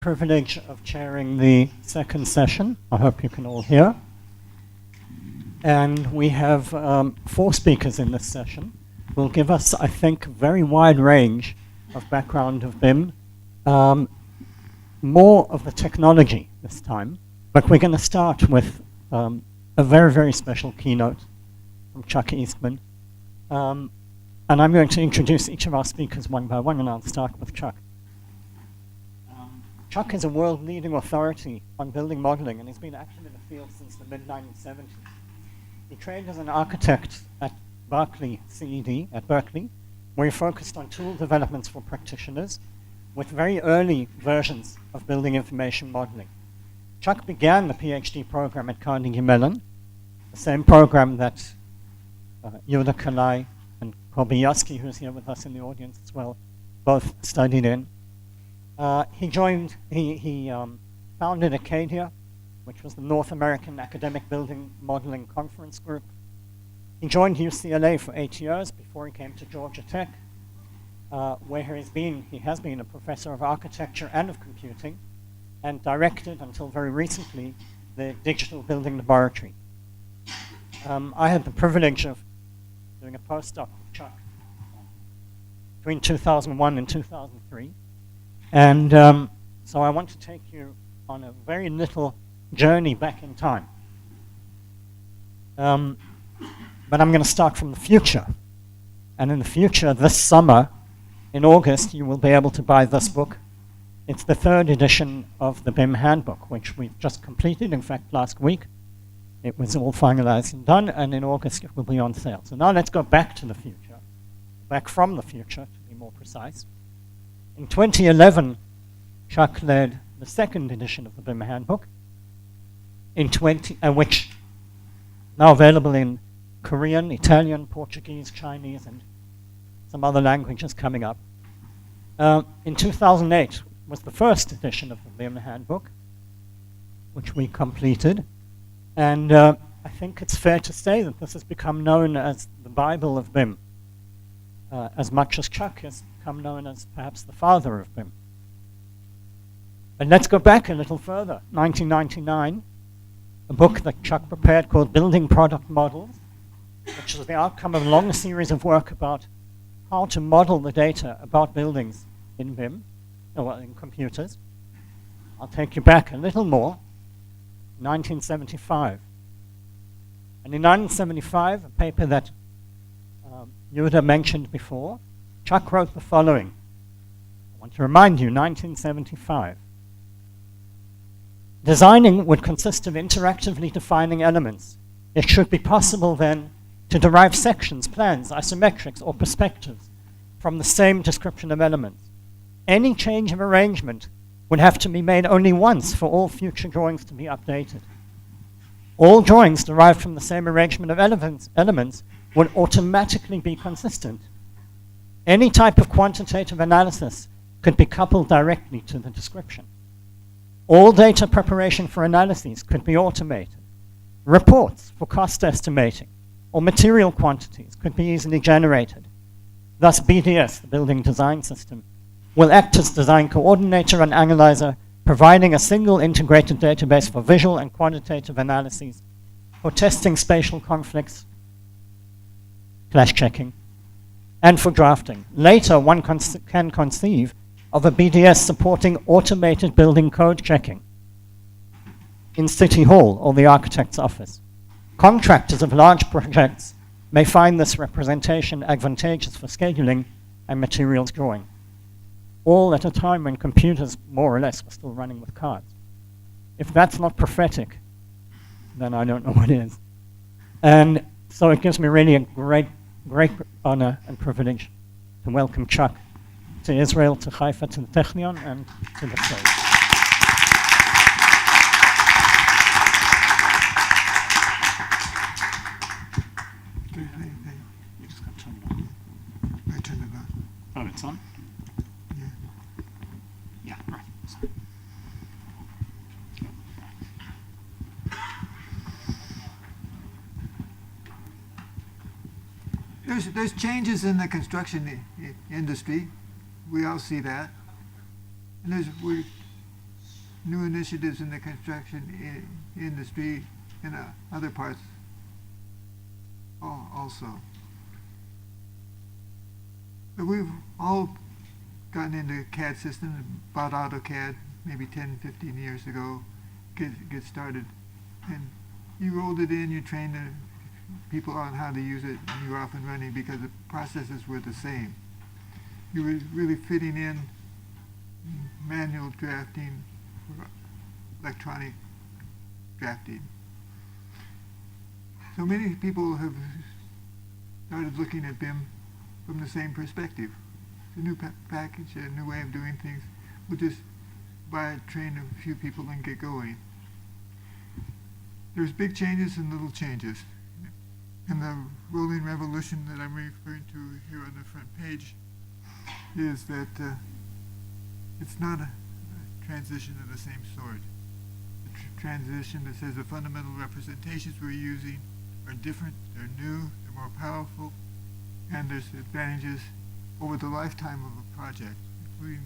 privilege of chairing the second session. I hope you can all hear. And we have 4 speakers in this session who will give us, I think, a very wide range of background of BIM. More of the technology this time, but we're going to start with a very, very special keynote from Chuck Eastman. And I'm going to introduce each of our speakers one by one, and I'll start with Chuck. Chuck is a world-leading authority on building modeling, and he's been active in the field since the mid-1970s. He trained as an architect at Berkeley CED, at Berkeley, where he focused on tool developments for practitioners with very early versions of building information modeling. Chuck began the PhD program at Carnegie Mellon, the same program that Yoda Kalai and Kobayashi, who's here with us in the audience as well, both studied in. He founded Acadia, which was the North American Academic Building Modeling Conference Group. He joined UCLA for 8 years before he came to Georgia Tech, where he has been a professor of architecture and of computing, and directed, until very recently, the Digital Building Laboratory. I had the privilege of doing a postdoc with Chuck between 2001 and 2003. And so I want to take you on a very little journey back in time. But I'm going to start from the future. And in the future, this summer, in August, you will be able to buy this book. It's the 3rd edition of the BIM Handbook, which we've just completed, in fact, last week. It was all finalized and done, and in August it will be on sale. So now let's go back to the future, back from the future, to be more precise. In 2011, Chuck led the 2nd edition of the BIM Handbook, which now available in Korean, Italian, Portuguese, Chinese, and some other languages coming up. In 2008 was the 1st edition of the BIM Handbook, which we completed. And I think it's fair to say that this has become known as the Bible of BIM, as much as Chuck has become known as perhaps the father of BIM. And let's go back a little further. 1999, a book that Chuck prepared called Building Product Models, which was the outcome of a long series of work about how to model the data about buildings in BIM, or in computers. I'll take you back a little more, 1975. And in 1975, a paper that Yoda mentioned before, Chuck wrote the following. I want to remind you, 1975. Designing would consist of interactively defining elements. It should be possible then to derive sections, plans, isometrics, or perspectives from the same description of elements. Any change of arrangement would have to be made only once for all future drawings to be updated. All drawings derived from the same arrangement of elements would automatically be consistent. Any type of quantitative analysis could be coupled directly to the description. All data preparation for analyses could be automated. Reports for cost estimating or material quantities could be easily generated. Thus, BDS, the Building Design System, will act as design coordinator and analyzer, providing a single integrated database for visual and quantitative analyses, for testing spatial conflicts, clash checking, and for drafting. Later, one can conceive of a BDS supporting automated building code checking in City Hall or the architect's office. Contractors of large projects may find this representation advantageous for scheduling and materials drawing, all at a time when computers, more or less, were still running with cards. If that's not prophetic, then I don't know what is. And so it gives me really a great honor and privilege to welcome Chuck to Israel, to Haifa, to the Technion, and to the stage. You just got to turn it on. I turned it on. Oh, it's on? Yeah. Yeah, right. Sorry. There's changes in the construction industry. We all see that. And new initiatives in the construction industry in other parts also. But we've all gotten into CAD systems, bought AutoCAD maybe 10, 15 years ago, get started. And you rolled it in, you trained the people on how to use it, and you were off and running because the processes were the same. You were really fitting in manual drafting, electronic drafting. So many people have started looking at BIM from the same perspective. It's a new package, a new way of doing things. We'll just buy it, train a few people, and get going. There's big changes and little changes. And the rolling revolution that I'm referring to here on the front page is that it's not a transition of the same sort. The transition that says the fundamental representations we're using are different, they're new, they're more powerful, and there's advantages over the lifetime of a project, including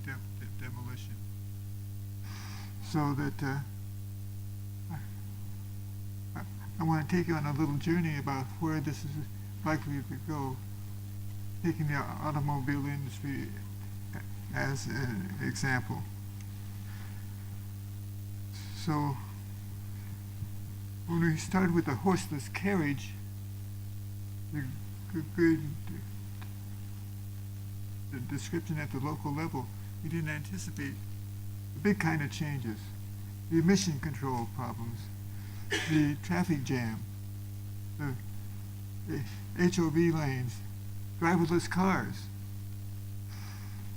demolition. So that I want to take you on a little journey about where this is likely to go, taking the automobile industry as an example. So when we started with the horseless carriage, the description at the local level, we didn't anticipate the big kind of changes, the emission control problems, the traffic jam, the HOV lanes, driverless cars.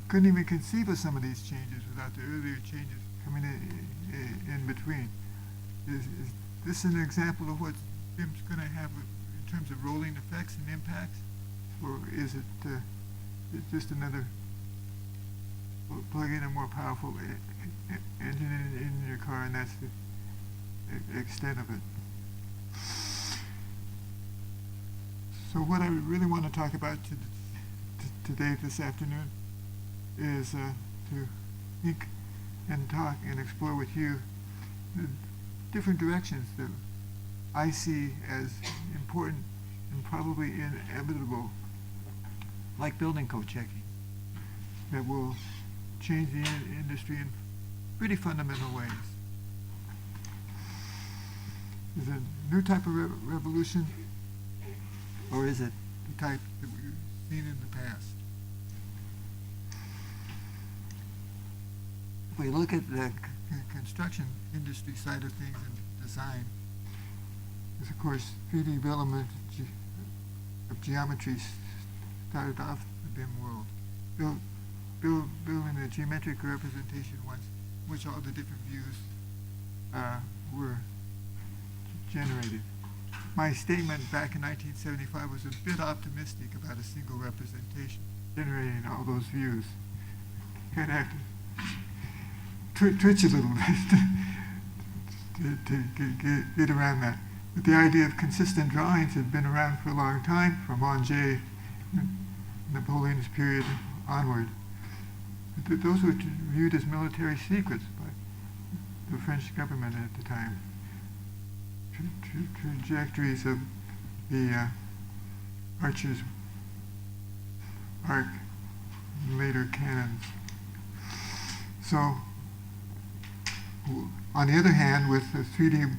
Couldn't even conceive of some of these changes without the earlier changes coming in between. Is this an example of what BIM's going to have in terms of rolling effects and impacts? Or is it just another plug in a more powerful engine in your car, and that's the extent of it? So what I really want to talk about today, this afternoon, is to think and talk and explore with you the different directions that I see as important and probably inevitable, like building code checking, that will change the industry in pretty fundamental ways. Is it a new type of revolution, or is it the type that we've seen in the past? If we look at the construction industry side of things and design, there's of course 3D development of geometry started off the BIM world. Building a geometric representation once, which all the different views were generated. My statement back in 1975 was a bit optimistic about a single representation generating all those views. Kind of have to twitch a little bit to get around that. But the idea of consistent drawings had been around for a long time, from Angers, Napoleon's period onward. But those were viewed as military secrets by the French government at the time. Trajectories of the archers' arc, later cannons. So, on the other hand, with the 3D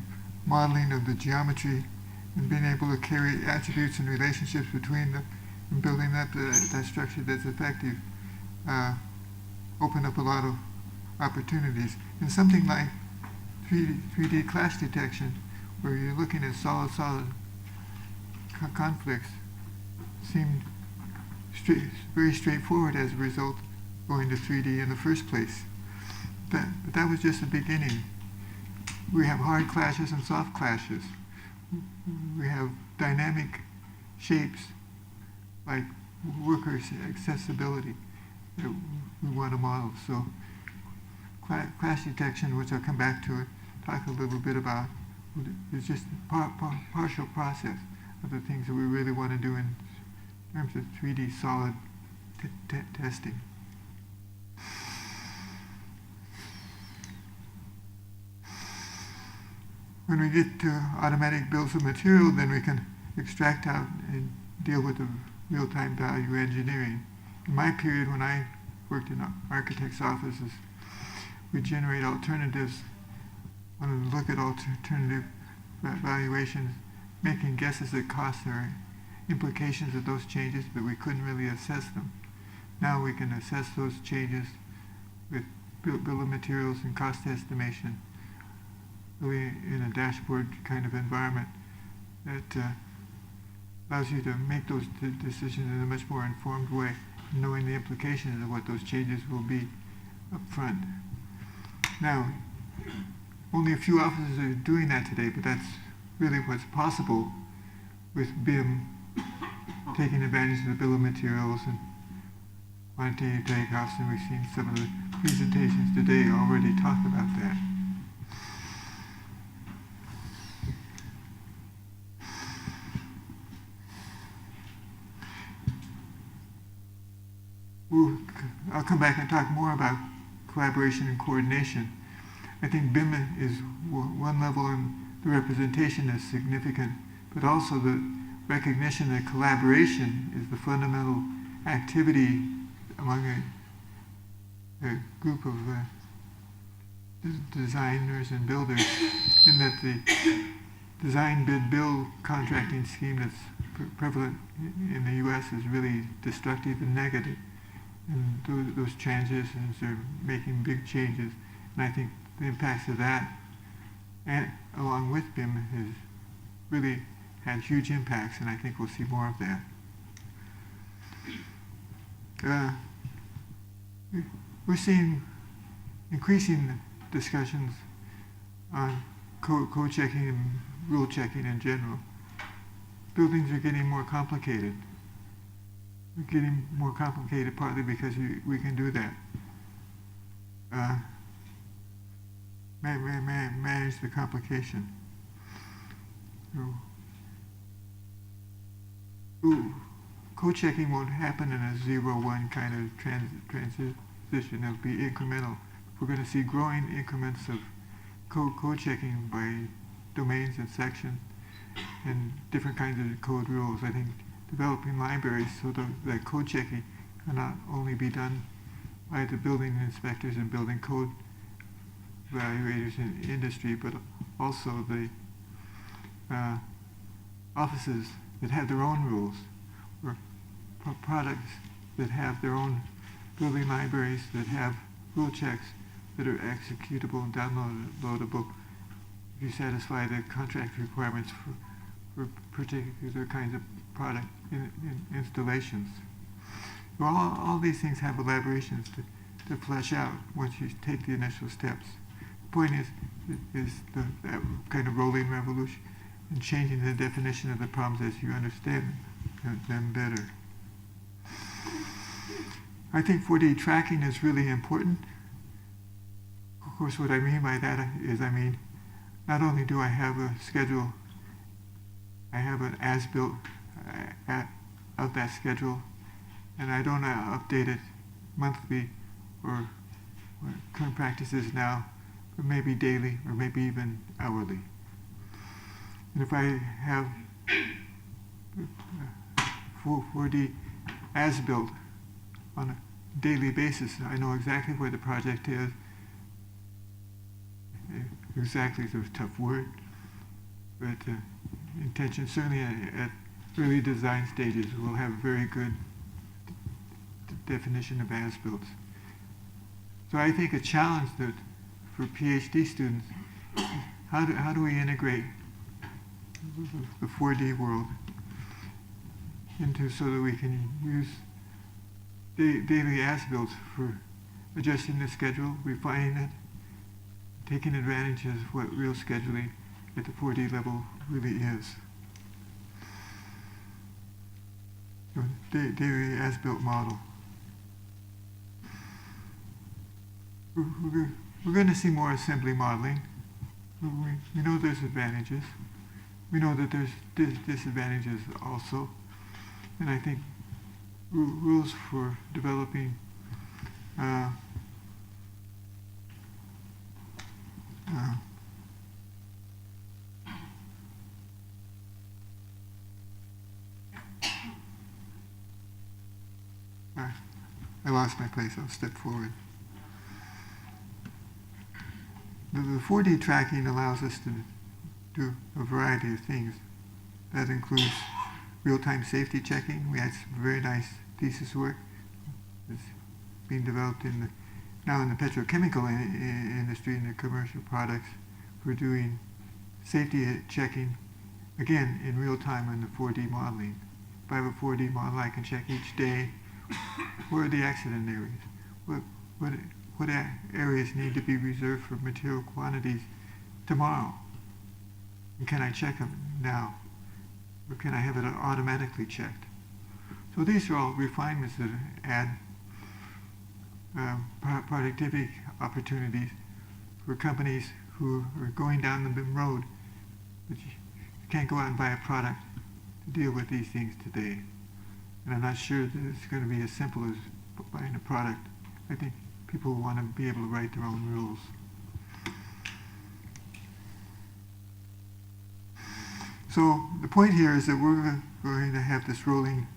modeling of the geometry and being able to carry attributes and relationships between them and building up that structure that's effective, open up a lot of opportunities. And something like 3D clash detection, where you're looking at solid conflicts, seemed very straightforward as a result of going to 3D in the first place. But that was just the beginning. We have hard clashes and soft clashes. We have dynamic shapes like workers' accessibility that we want to model. So clash detection, which I'll come back to it, talk a little bit about, is just a partial process of the things that we really want to do in terms of 3D solid testing. when we get to automatic bills of material, then we can extract out and deal with the real-time value engineering. In my period when I worked in architects' offices, we generate alternatives, wanted to look at alternative valuations, making guesses at costs or implications of those changes, but we couldn't really assess them. Now we can assess those changes with bill of materials and cost estimation, really in a dashboard kind of environment that allows you to make those decisions in a much more informed way, knowing the implications of what those changes will be up front. Now, only a few offices are doing that today, but that's really what's possible with BIM, taking advantage of the bill of materials and quantitative takeoffs, and we've seen some of the presentations today already talk about that. I'll come back and talk more about collaboration and coordination. I think BIM is one level, and the representation is significant, but also the recognition that collaboration is the fundamental activity among a group of designers and builders, and that the design, bid, build contracting scheme that's prevalent in the U.S. is really destructive and negative. And those transitions are making big changes. And I think the impacts of that, and along with BIM, has really had huge impacts, and I think we'll see more of that. We're seeing increasing discussions on code checking and rule checking in general. Buildings are getting more complicated. They're getting more complicated partly because we can do that. Manage the complication. Code checking won't happen in a 0-1 kind of transition. It'll be incremental. We're going to see growing increments of code checking by domains and sections and different kinds of code rules. I think developing libraries so that code checking can not only be done by the building inspectors and building code evaluators in industry, but also the offices that have their own rules, or products that have their own building libraries that have rule checks that are executable and downloadable if you satisfy the contract requirements for particular kinds of product installations. Well, all these things have elaborations to flesh out once you take the initial steps. The point is that kind of rolling revolution and changing the definition of the problems as you understand them better. I think 4D tracking is really important. Of course, what I mean by that is, not only do I have a schedule, I have an as-built of that schedule, and I don't update it monthly or current practices now, but maybe daily or maybe even hourly. And if I have 4D as-built on a daily basis, I know exactly where the project is. Exactly is a tough word, but intention, certainly at early design stages, we'll have a very good definition of as-built. So I think a challenge that for PhD students, how do we integrate the 4D world into so that we can use daily as-built for adjusting the schedule, refining it, taking advantage of what real scheduling at the 4D level really is. Daily as-built model. We're going to see more assembly modeling. We know there's advantages. We know that there's disadvantages also. And I think rules for developing I lost my place. I'll step forward. The 4D tracking allows us to do a variety of things. That includes real-time safety checking. We had some very nice thesis work that's being developed now in the petrochemical industry and the commercial products for doing safety checking, again, in real time in the 4D modeling. If I have a 4D model, I can check each day where are the accident areas, what areas need to be reserved for material quantities tomorrow, and can I check them now, or can I have it automatically checked? So these are all refinements that add productivity opportunities for companies who are going down the BIM road, but you can't go out and buy a product to deal with these things today. And I'm not sure that it's going to be as simple as buying a product. I think people want to be able to write their own rules. So the point here is that we're going to have this rolling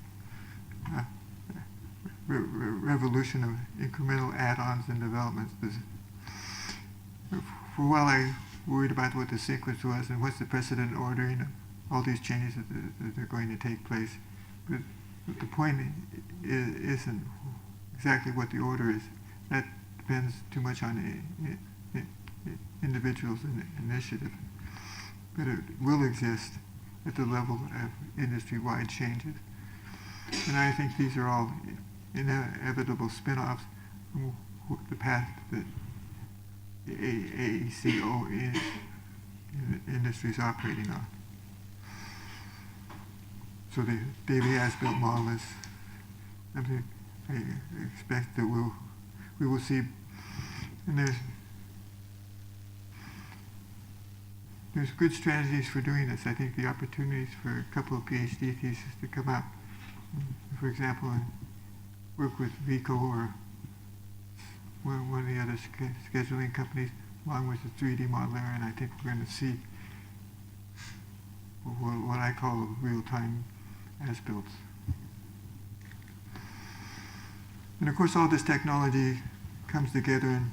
revolution of incremental add-ons and developments. For a while I worried about what the sequence was and what's the precedent ordering of all these changes that are going to take place. But the point isn't exactly what the order is. That depends too much on individuals and initiative. But it will exist at the level of industry-wide changes. And I think these are all inevitable spin-offs from the path that the AECO industry is operating on. So the daily as-built model is something I expect that we will see. And there's good strategies for doing this. I think the opportunities for a couple of PhD theses to come out, for example, work with VICO or one of the other scheduling companies, along with the 3D modeler, and I think we're going to see what I call real-time as-builts. And of course, all this technology comes together and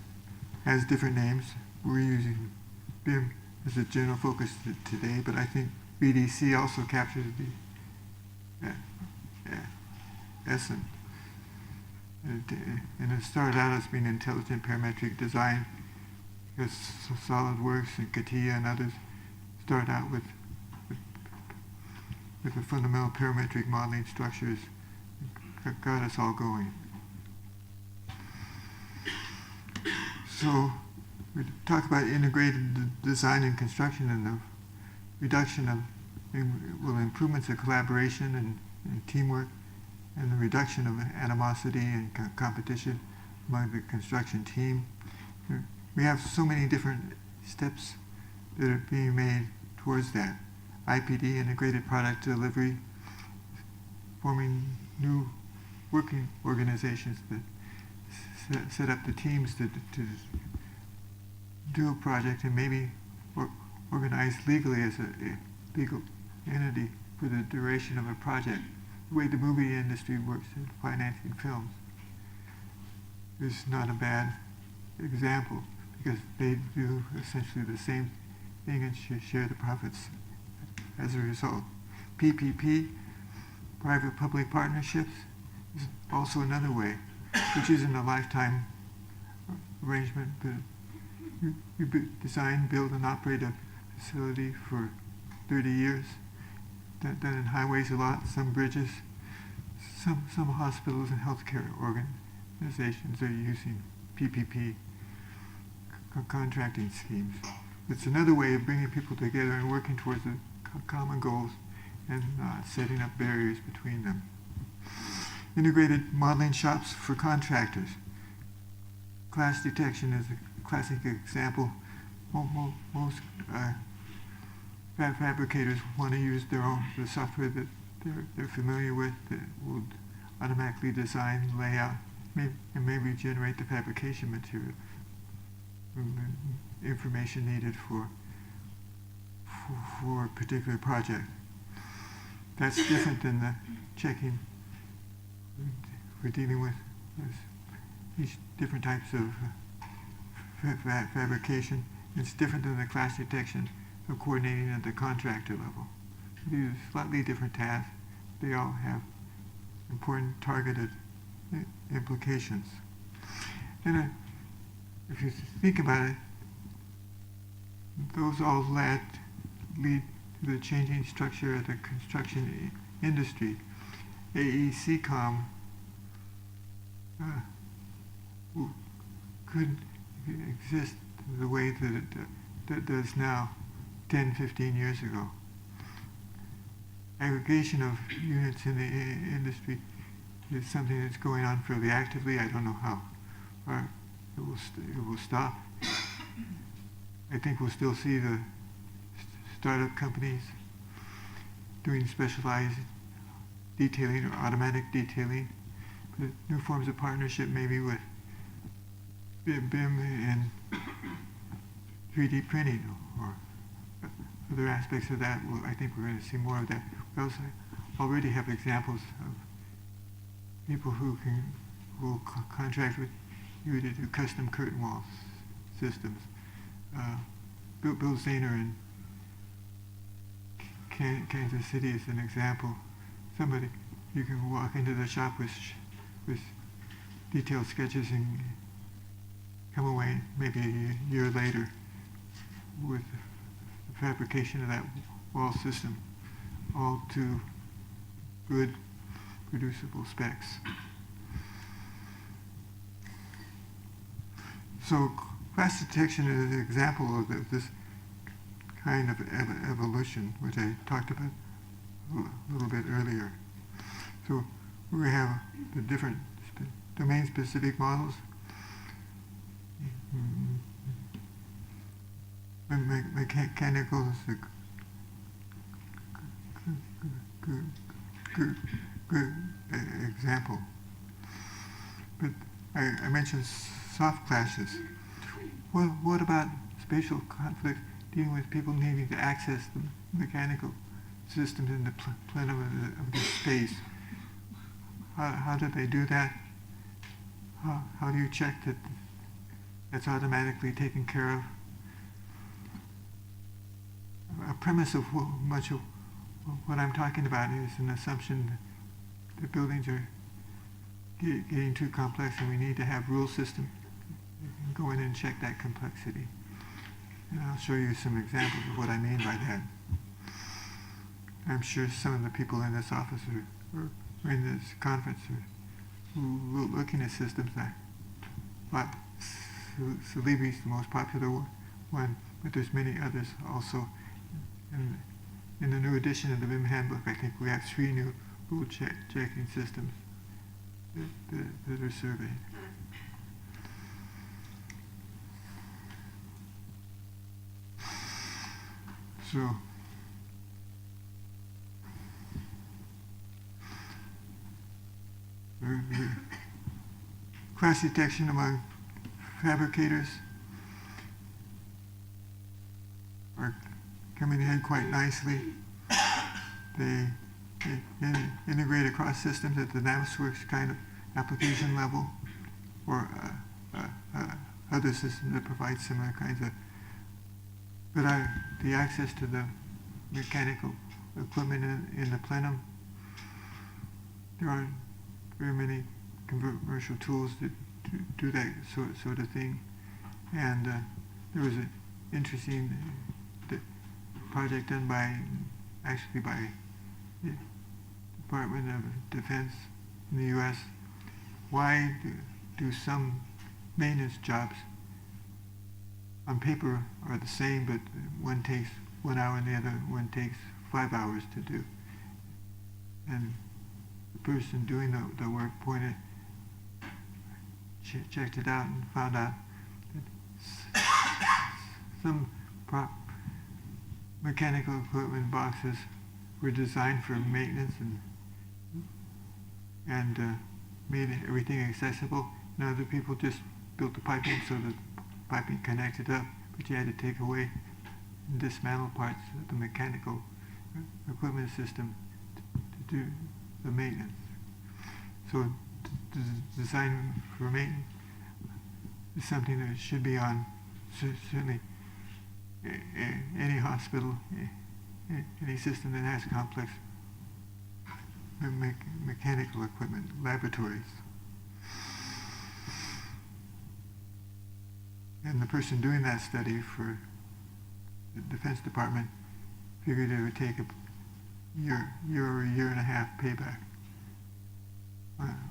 has different names. We're using BIM as a general focus today, but I think BDC also captures the essence. And it started out as being intelligent parametric design, because SolidWorks and CATIA and others started out with the fundamental parametric modeling structures that got us all going. So we talk about integrated design and construction and the reduction of improvements of collaboration and teamwork, and the reduction of animosity and competition among the construction team. We have so many different steps that are being made towards that. IPD, integrated product delivery, forming new working organizations that set up the teams to do a project and maybe organize legally as a legal entity for the duration of a project. The way the movie industry works in financing films is not a bad example, because they do essentially the same thing and share the profits as a result. PPP, private-public partnerships, is also another way, which isn't a lifetime arrangement, but you design, build, and operate a facility for 30 years. Done in highways a lot, some bridges, some hospitals and healthcare organizations are using PPP contracting schemes. It's another way of bringing people together and working towards the common goals and setting up barriers between them. Integrated modeling shops for contractors. Clash detection is a classic example. Most fabricators want to use the software that they're familiar with that will automatically design, lay out, and maybe generate the fabrication material, information needed for a particular project. That's different than the checking we're dealing with there's each different types of fabrication. It's different than the class detection of coordinating at the contractor level. These are slightly different tasks. They all have important targeted implications. And if you think about it, those all lead to the changing structure of the construction industry. AECOM couldn't exist the way that it does now 10, 15 years ago. Aggregation of units in the industry is something that's going on fairly actively. I don't know how far it will stop. I think we'll still see the startup companies doing specialized detailing or automatic detailing, but new forms of partnership maybe with BIM and 3D printing or other aspects of that. I think we're going to see more of that. We also already have examples of people who will contract with you to do custom curtain wall systems. Bill Zahner in Kansas City is an example. Somebody you can walk into the shop with detailed sketches and come away maybe a year later with the fabrication of that wall system, all to good, producible specs. So class detection is an example of this kind of evolution, which I talked about a little bit earlier. So we have the different domain-specific models. Mechanical is a good example. But I mentioned soft classes. What about spatial conflict, dealing with people needing to access the mechanical systems in the plenum of the space? How do they do that? How do you check that that's automatically taken care of? A premise of much of what I'm talking about is an assumption that buildings are getting too complex and we need to have rule systems and go in and check that complexity. And I'll show you some examples of what I mean by that. I'm sure some of the people in this office or in this conference are looking at systems that, well, Celebri's the most popular one, but there's many others also. And in the new edition of the BIM handbook, I think we have 3 new rule checking systems that are surveyed. So, class detection among fabricators are coming in quite nicely. They integrate across systems at the Navisworks kind of application level, or other systems that provide similar kinds of. But the access to the mechanical equipment in the plenum, there aren't very many commercial tools that do that sort of thing. And there was an interesting project done by the Department of Defense in the U.S. Why do some maintenance jobs on paper are the same, but one takes 1 hour and the other one takes 5 hours to do? And the person doing the work checked it out and found out that some mechanical equipment boxes were designed for maintenance and made everything accessible, and other people just built the piping so that piping connected up, but you had to take away and dismantle parts of the mechanical equipment system to do the maintenance. So design for maintenance is something that should be on certainly any hospital, any system that has complex mechanical equipment, laboratories. And the person doing that study for the Defense Department figured it would take a year or a year and a half payback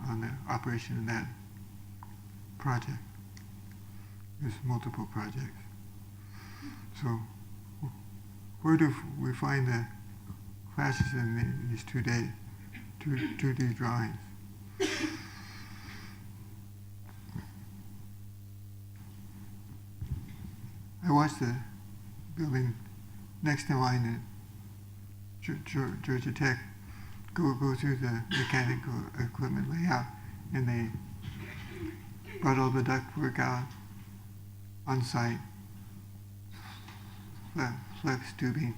on the operation of that project. There's multiple projects. So where do we find the clashes in these 2D drawings? I watched the building next to mine at Georgia Tech go through the mechanical equipment layout, and they brought all the ductwork out on site, flex tubing,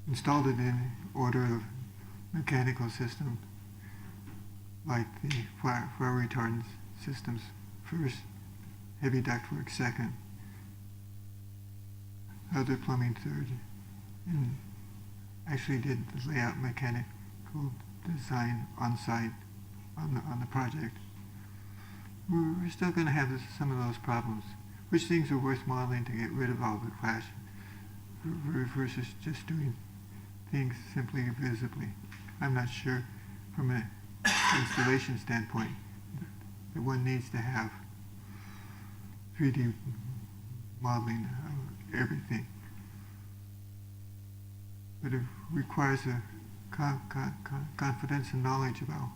installed it in order of mechanical systems, like the fire retardant systems first, heavy ductwork second, other plumbing third, and actually did the layout mechanical design on site on the project. We're still going to have some of those problems. Which things are worth modeling to get rid of all the clash versus just doing things simply visibly? I'm not sure from an installation standpoint that one needs to have 3D modeling of everything. But it requires a confidence and knowledge about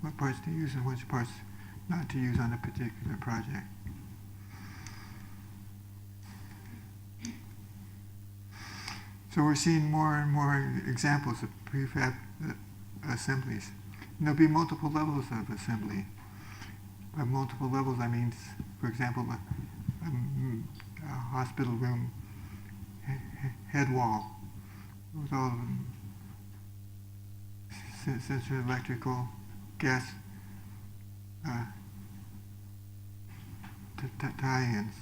what parts to use and which parts not to use on a particular project. So we're seeing more and more examples of prefab assemblies. And there'll be multiple levels of assembly. By multiple levels, I mean, for example, a hospital room head wall with all sensor electrical, gas tie-ins.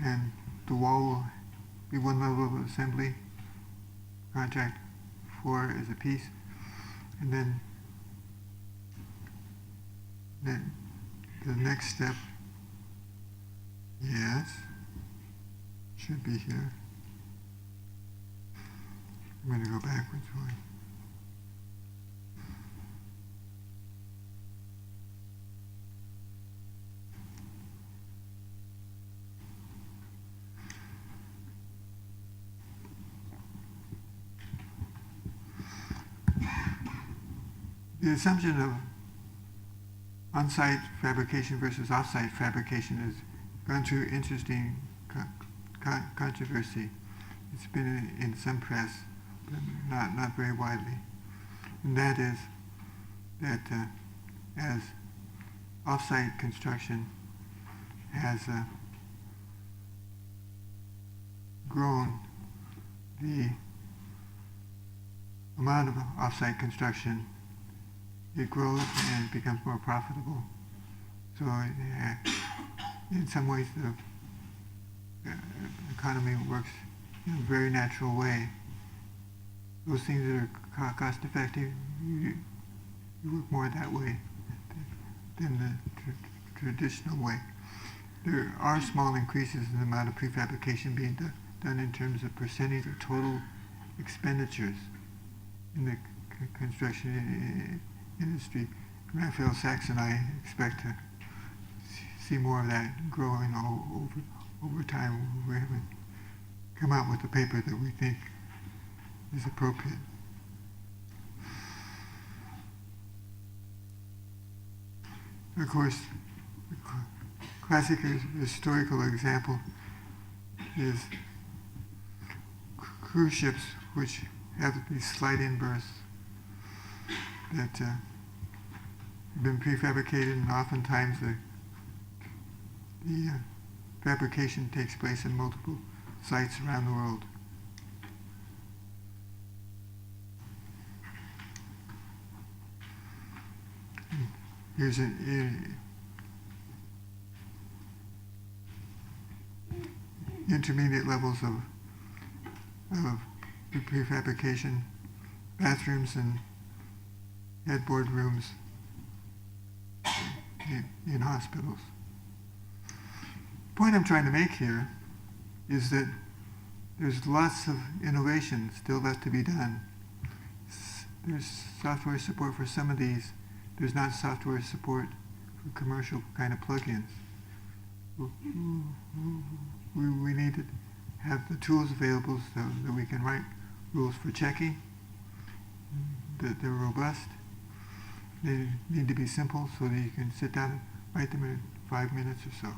And the wall will be one level of assembly, contract for as a piece, and then the next step, yes, should be here. I'm going to go backwards one. The assumption of on-site fabrication versus off-site fabrication has gone through interesting controversy. It's been in some press, but not very widely. And that is that as off-site construction has grown, the amount of off-site construction, it grows and it becomes more profitable. So in some ways the economy works in a very natural way. Those things that are cost effective, you work more that way than the traditional way. There are small increases in the amount of prefabrication being done in terms of percentage of total expenditures in the construction industry. Raphael Sachs and I expect to see more of that growing over time. We haven't come out with a paper that we think is appropriate. Of course, the classic historical example is cruise ships, which have these slide-in berths that have been prefabricated, and oftentimes the fabrication takes place in multiple sites around the world. here's intermediate levels of prefabrication, bathrooms and headboard rooms in hospitals. The point I'm trying to make here is that there's lots of innovation still left to be done. There's software support for some of these. There's not software support for commercial kind of plugins. We need to have the tools available so that we can write rules for checking, that they're robust. They need to be simple so that you can sit down and write them in 5 minutes or so.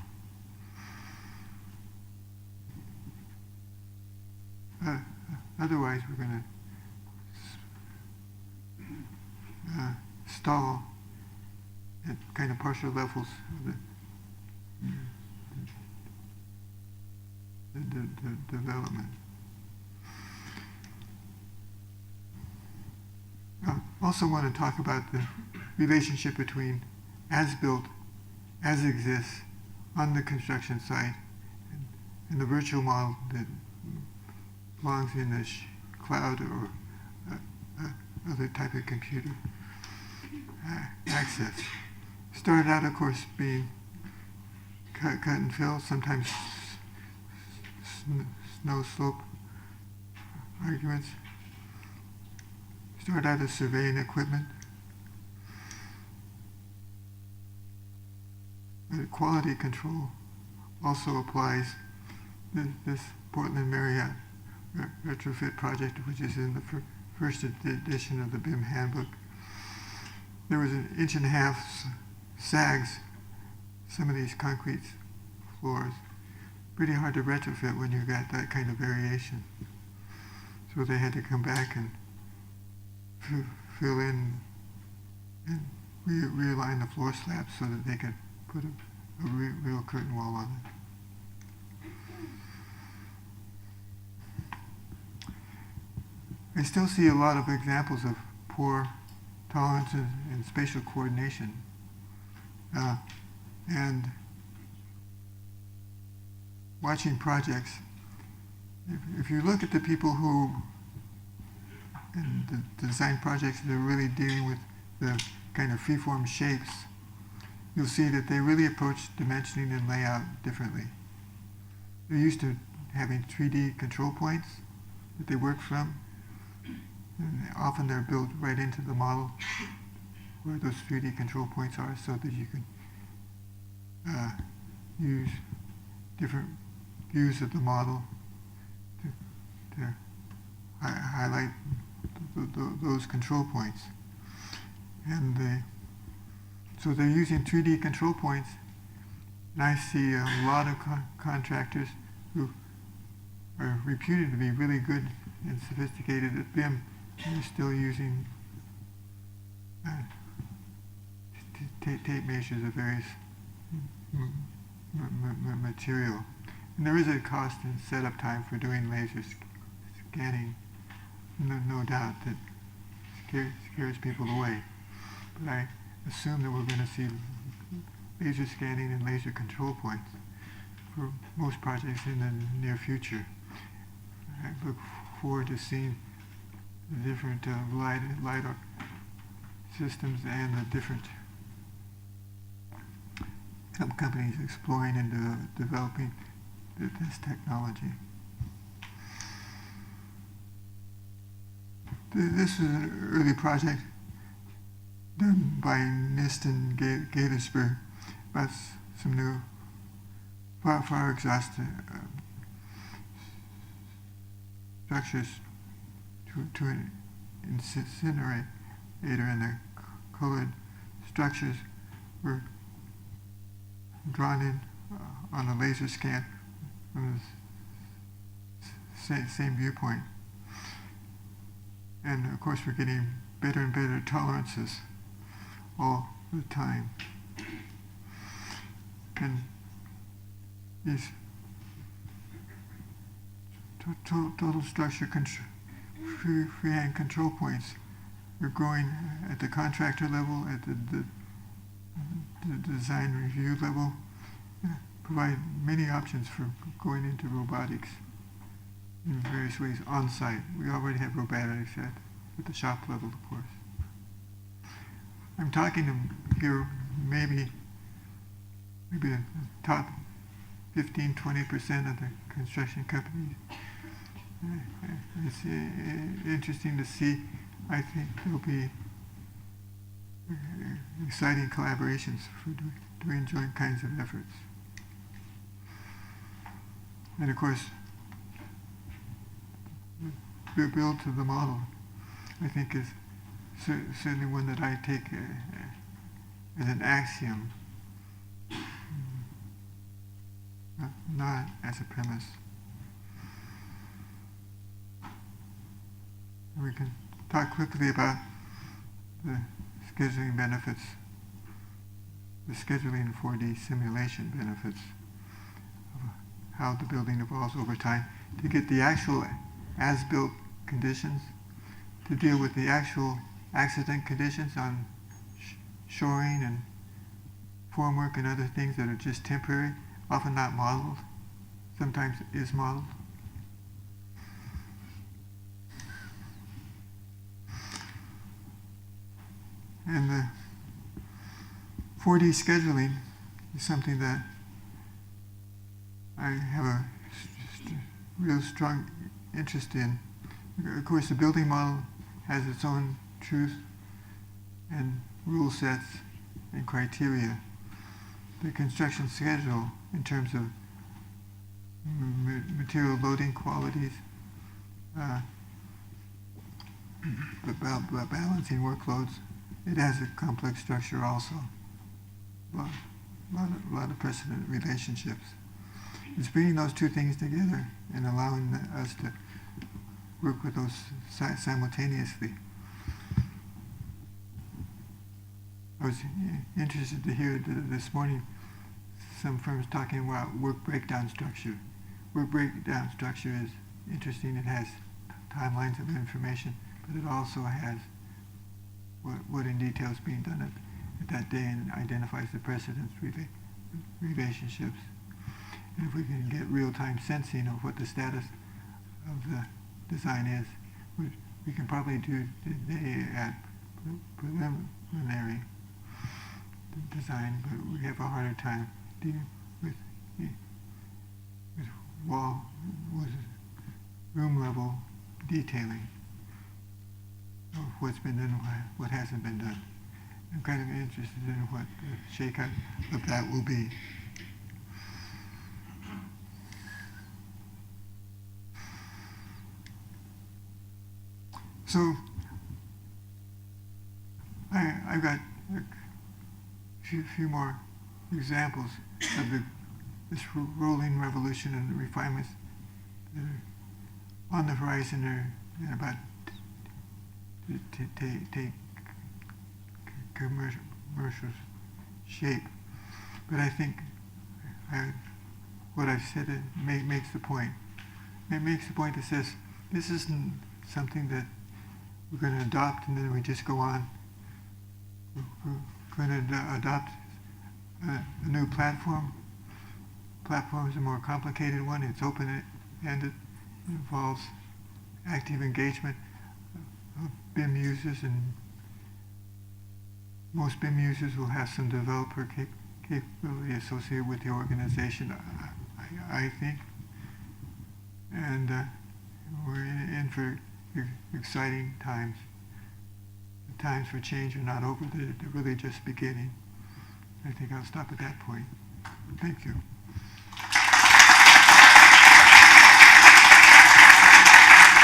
Otherwise, we're going to stall at kind of partial levels of the development. I also want to talk about the relationship between as-built, as exists on the construction site, and the virtual model that belongs in a cloud or other type of computer access. Started out, of course, being cut and fill, sometimes snow slope arguments. Started out as surveying equipment. But quality control also applies. This Portland Marriott retrofit project, which is in the first edition of the BIM handbook. There was an 1.5 sags, some of these concrete floors. Pretty hard to retrofit when you got that kind of variation. So they had to come back and fill in and realign the floor slabs so that they could put a real curtain wall on it. I still see a lot of examples of poor tolerance and spatial coordination. And watching projects, if you look at the people who in the design projects that are really dealing with the kind of freeform shapes, you'll see that they really approach dimensioning and layout differently. They're used to having 3D control points that they work from. And often they're built right into the model where those 3D control points are so that you can use different views of the model to highlight those control points. And so they're using 3D control points, and I see a lot of contractors who are reputed to be really good and sophisticated at BIM, and they're still using tape measures of various material. And there is a cost and setup time for doing laser scanning, no doubt that scares people away. But I assume that we're going to see laser scanning and laser control points for most projects in the near future. I look forward to seeing the different LiDAR systems and the different companies exploring and developing this technology. This is an early project done by NIST in Gaithersburg about some new fire exhaust structures to incinerate, and the colored structures were drawn in on a laser scan from the same viewpoint. And of course we're getting better and better tolerances all the time. And these total structure freehand control points are growing at the contractor level, at the the design review level, provide many options for going into robotics in various ways on site. We already have robotics at the shop level, of course. I'm talking here maybe the top 15-20% of the construction companies. It's interesting to see. I think there'll be exciting collaborations for doing joint kinds of efforts. And of course, the build to the model, I think, is certainly one that I take as an axiom, not as a premise. We can talk quickly about the scheduling benefits, the scheduling 4D simulation benefits of how the building evolves over time to get the actual as-built conditions, to deal with the actual accident conditions on shoring and formwork and other things that are just temporary, often not modeled, sometimes is modeled. And the 4D scheduling is something that I have a real strong interest in. Of course, the building model has its own truth and rule sets and criteria. The construction schedule, in terms of material loading qualities, balancing workloads, it has a complex structure also. A lot of precedent relationships. It's bringing those two things together and allowing us to work with those simultaneously. I was interested to hear this morning some firms talking about work breakdown structure. Work breakdown structure is interesting. It has timelines of information, but it also has what in detail is being done at that day and identifies the precedence relationships. And if we can get real-time sensing of what the status of the design is, we can probably do today at preliminary design, but we have a harder time dealing with room level detailing of what's been done and what hasn't been done. I'm kind of interested in what the shakeout of that will be. So I've got a few more examples of this rolling revolution and the refinements that are on the horizon and about to take commercial shape. But I think what I've said makes the point. It makes the point that says this isn't something that we're going to adopt and then we just go on. We're going to adopt a new platform. Platform is a more complicated one. It's open-ended. It involves active engagement of BIM users, and most BIM users will have some developer capability associated with the organization, I think. And we're in for exciting times. The times for change are not over. They're really just beginning. I think I'll stop at that point. Thank you.